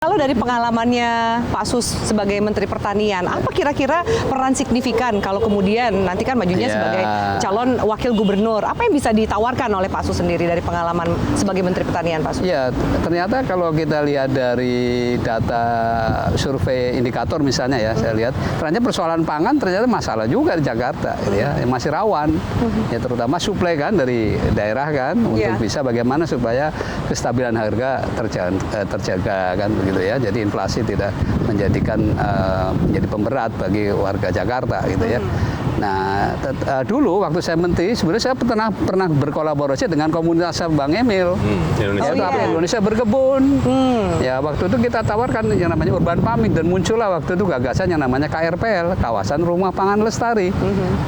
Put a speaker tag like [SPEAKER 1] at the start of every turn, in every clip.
[SPEAKER 1] Kalau dari pengalamannya Pak Sus sebagai Menteri Pertanian, apa kira-kira peran signifikan kalau kemudian nanti kan majunya sebagai calon wakil gubernur? Apa yang bisa ditawarkan oleh Pak Sus sendiri dari pengalaman sebagai Menteri Pertanian, Pak Sus?
[SPEAKER 2] Ya, ternyata kalau kita lihat dari data survei indikator misalnya ya, saya lihat ternyata persoalan pangan ternyata masalah juga di Jakarta, gitu ya, masih rawan. Ya terutama suplai kan dari daerah kan, untuk bisa bagaimana supaya kestabilan harga terjaga kan gitu ya. Jadi inflasi tidak menjadi pemberat bagi warga Jakarta gitu ya. Nah, dulu waktu saya menteri sebenarnya saya pernah berkolaborasi dengan komunitas Bang Emil. Indonesia Berkebun. Ya, waktu itu kita tawarkan yang namanya urban farming dan muncullah waktu itu gagasan yang namanya KRPL, kawasan rumah pangan lestari.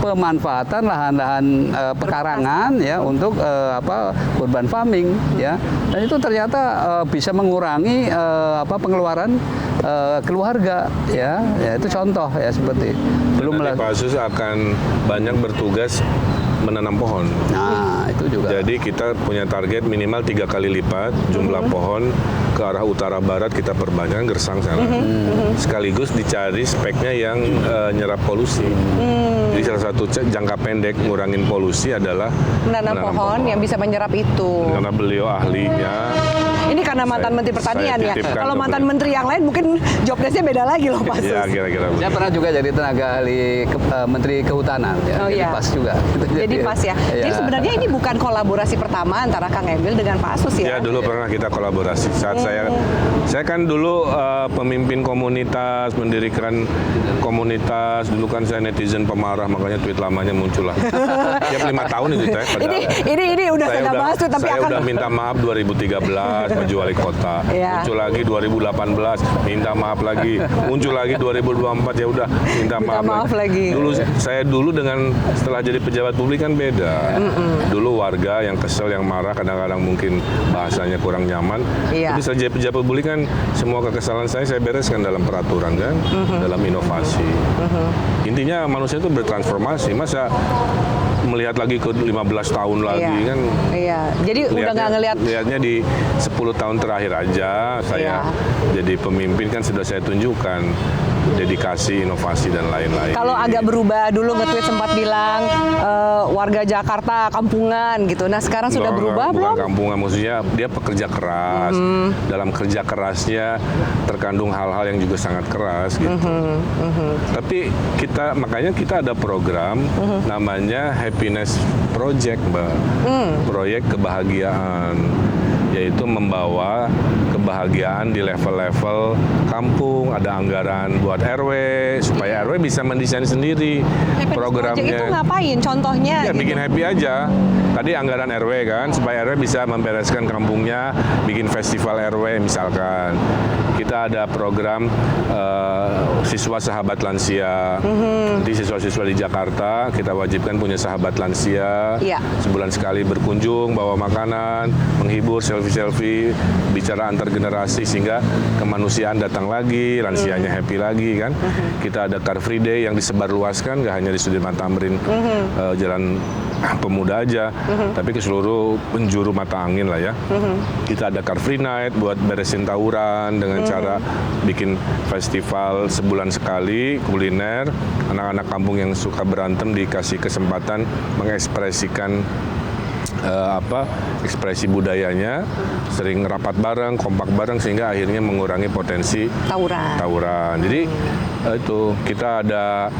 [SPEAKER 2] Pemanfaatan lahan-lahan pekarangan ya untuk urban farming ya. Dan itu ternyata bisa mengurangi pengeluaran keluarga ya itu contoh ya seperti
[SPEAKER 3] belum lagi Pak Sus akan banyak bertugas menanam pohon.
[SPEAKER 2] Nah, itu juga.
[SPEAKER 3] Jadi kita punya target minimal 3 kali lipat jumlah pohon ke arah utara barat kita perbanyak gersang sana. Sekaligus dicari speknya yang nyerap polusi. Jadi salah satu jangka pendek ngurangin polusi adalah
[SPEAKER 1] menanam pohon yang bisa menyerap itu.
[SPEAKER 3] Karena beliau ahlinya.
[SPEAKER 1] Ini karena mantan Menteri Pertanian ya. Kalau mantan Menteri yang lain mungkin job desk-nya beda lagi loh Pak Sus.
[SPEAKER 3] Ya, kira-kira.
[SPEAKER 2] Saya pernah juga jadi tenaga ahli Menteri Kehutanan ya. Jadi pas juga.
[SPEAKER 1] Jadi pas ya. Jadi sebenarnya ini bukan kolaborasi pertama antara Kang Emil dengan Pak Sus ya.
[SPEAKER 3] Ya, dulu pernah kita kolaborasi. Saat saya kan dulu pemimpin komunitas, mendirikan komunitas. Dulu kan saya netizen pemarah, makanya tweet lamanya muncul lah. Tiap 5 tahun itu teh.
[SPEAKER 1] Ini udah saya nggak bahas tuh, tapi
[SPEAKER 3] saya udah minta maaf 2013 maju wali kota. Muncul lagi 2018 minta maaf lagi. Muncul lagi 2024 ya udah minta maaf lagi. Dulu dengan setelah jadi pejabat publik kan beda. Dulu warga yang kesel, yang marah, kadang-kadang mungkin bahasanya kurang nyaman. Tapi setelah jadi pejabat publik kan semua kekesalan saya bereskan dalam peraturan kan, dalam inovasi. Intinya manusia itu bertransformasi. Masa melihat lagi ke 15 tahun lagi kan.
[SPEAKER 1] Iya. Jadi udah nggak ngelihat.
[SPEAKER 3] Lihatnya di 10 tahun terakhir aja saya jadi pemimpin kan sudah saya tunjukkan dedikasi, inovasi dan lain-lain.
[SPEAKER 1] Kalau agak berubah, dulu nge-tweet sempat bilang warga Jakarta kampungan gitu. Nah sekarang sudah berubah belum?
[SPEAKER 3] Bukan kampungan, maksudnya dia pekerja keras. Dalam kerja kerasnya terkandung hal-hal yang juga sangat keras gitu. Tapi makanya kita ada program namanya Happiness Project, Mbak. Proyek kebahagiaan, yaitu membawa kebahagiaan di level-level kampung. Ada anggaran buat RW supaya RW bisa mendesain sendiri programnya.
[SPEAKER 1] Itu ngapain? Contohnya?
[SPEAKER 3] Ya bikin happy aja. Tadi anggaran RW kan, supaya RW bisa membereskan kampungnya, bikin festival RW misalkan. Kita ada program siswa sahabat lansia. Nanti siswa-siswa di Jakarta kita wajibkan punya sahabat lansia. Sebulan sekali berkunjung, bawa makanan, menghibur, selfie-selfie, bicara antar generasi sehingga kemanusiaan datang lagi, lansianya happy lagi kan. Kita ada Car Free Day yang disebarluaskan, nggak hanya di Sudirman Tamrin, Jalan Pemuda aja, tapi ke seluruh penjuru mata angin lah ya. Kita ada Car Free Night buat beresin tawuran dengan cara bikin festival sebulan sekali kuliner. Anak-anak kampung yang suka berantem dikasih kesempatan mengekspresikan ekspresi budayanya, sering rapat bareng, kompak bareng sehingga akhirnya mengurangi potensi tawuran. Jadi itu kita ada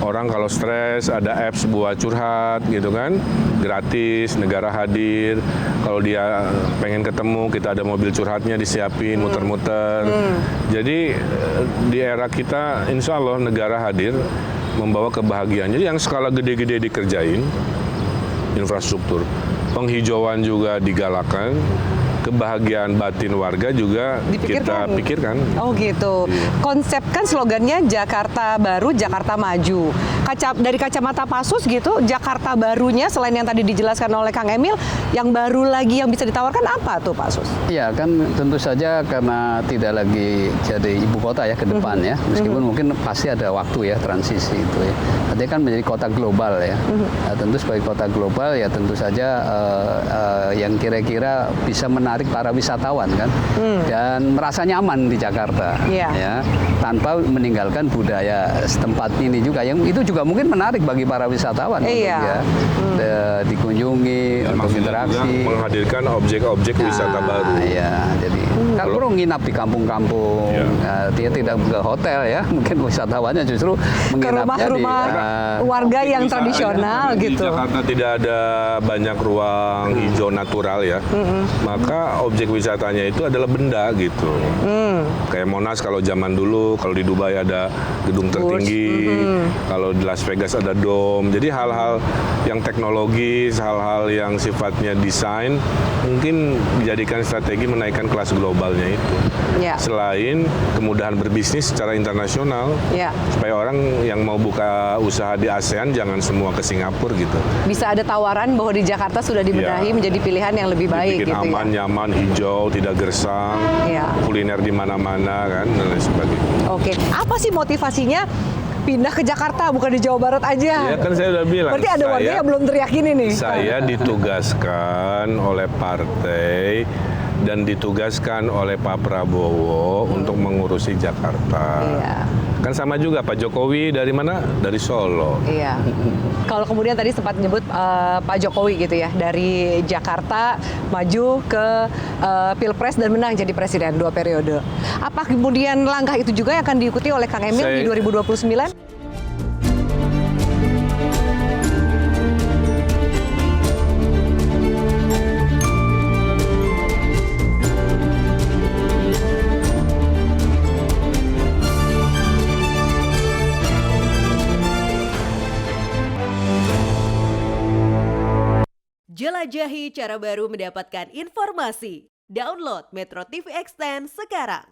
[SPEAKER 3] orang kalau stres ada apps buat curhat gitu kan, gratis, negara hadir. Kalau dia pengen ketemu, kita ada mobil curhatnya disiapin, muter-muter. Jadi di era kita insya Allah negara hadir membawa kebahagiaan. Jadi yang skala gede-gede dikerjain, infrastruktur, penghijauan juga digalakan, kebahagiaan batin warga juga kita pikirkan.
[SPEAKER 1] Oh gitu. Konsep kan slogannya Jakarta Baru, Jakarta Maju. Dari kacamata Pak Sus gitu, Jakarta barunya selain yang tadi dijelaskan oleh Kang Emil, yang baru lagi yang bisa ditawarkan apa tuh Pak Sus?
[SPEAKER 2] Ya kan tentu saja karena tidak lagi jadi ibu kota ya ke depan ya. Meskipun mungkin pasti ada waktu ya transisi itu ya. Artinya kan menjadi kota global ya. Nah, tentu sebagai kota global ya tentu saja yang kira-kira bisa menarik menarik para wisatawan kan, dan merasa nyaman di Jakarta,
[SPEAKER 1] Iya.
[SPEAKER 2] ya, tanpa meninggalkan budaya setempat ini juga, yang itu juga mungkin menarik bagi para wisatawan untuk
[SPEAKER 1] Iya.
[SPEAKER 2] ya, dikunjungi, untuk
[SPEAKER 3] Maksudnya juga
[SPEAKER 2] interaksi.
[SPEAKER 3] menghadirkan objek-objek wisata baru.
[SPEAKER 2] Ya, jadi kan perlu nginap di kampung-kampung,
[SPEAKER 3] Iya.
[SPEAKER 2] dia tidak ke hotel ya, mungkin wisatawannya justru
[SPEAKER 1] Ke
[SPEAKER 2] menginapnya di
[SPEAKER 1] rumah-rumah warga yang
[SPEAKER 3] Bisa
[SPEAKER 1] tradisional
[SPEAKER 3] aja. Di
[SPEAKER 1] gitu.
[SPEAKER 3] Jakarta tidak ada banyak ruang hijau natural ya, maka objek wisatanya itu adalah benda gitu. Kayak Monas kalau zaman dulu, kalau di Dubai ada gedung tertinggi, kalau di Las Vegas ada dome. Jadi hal-hal yang teknologis, hal-hal yang sifatnya desain, mungkin dijadikan strategi menaikkan kelas globalnya itu.
[SPEAKER 1] Ya.
[SPEAKER 3] Selain kemudahan berbisnis secara internasional,
[SPEAKER 1] Ya.
[SPEAKER 3] supaya orang yang mau buka usaha di ASEAN jangan semua ke Singapura gitu.
[SPEAKER 1] Bisa ada tawaran bahwa di Jakarta sudah dibenahi
[SPEAKER 3] Iya.
[SPEAKER 1] menjadi pilihan yang lebih baik
[SPEAKER 3] Dibikin
[SPEAKER 1] gitu
[SPEAKER 3] aman,
[SPEAKER 1] ya.
[SPEAKER 3] nyaman, hijau, tidak gersang,
[SPEAKER 1] Iya.
[SPEAKER 3] kuliner di mana-mana kan dan lain sebagainya.
[SPEAKER 1] Oke, apa sih motivasinya pindah ke Jakarta bukan di Jawa Barat aja?
[SPEAKER 3] Ya kan saya udah bilang.
[SPEAKER 1] Berarti ada warga yang belum teriak ini nih.
[SPEAKER 3] Saya ditugaskan oleh partai dan ditugaskan oleh Pak Prabowo untuk mengurusi Jakarta.
[SPEAKER 1] Iya.
[SPEAKER 3] Kan sama juga Pak Jokowi dari mana? Dari Solo.
[SPEAKER 1] Iya. Kalau kemudian tadi sempat nyebut Pak Jokowi gitu ya, dari Jakarta maju ke Pilpres dan menang jadi presiden 2 periode. Apa kemudian langkah itu juga yang akan diikuti oleh Kang Emil di 2029?
[SPEAKER 4] Jelajahi cara baru mendapatkan informasi. Download Metro TV Extend sekarang.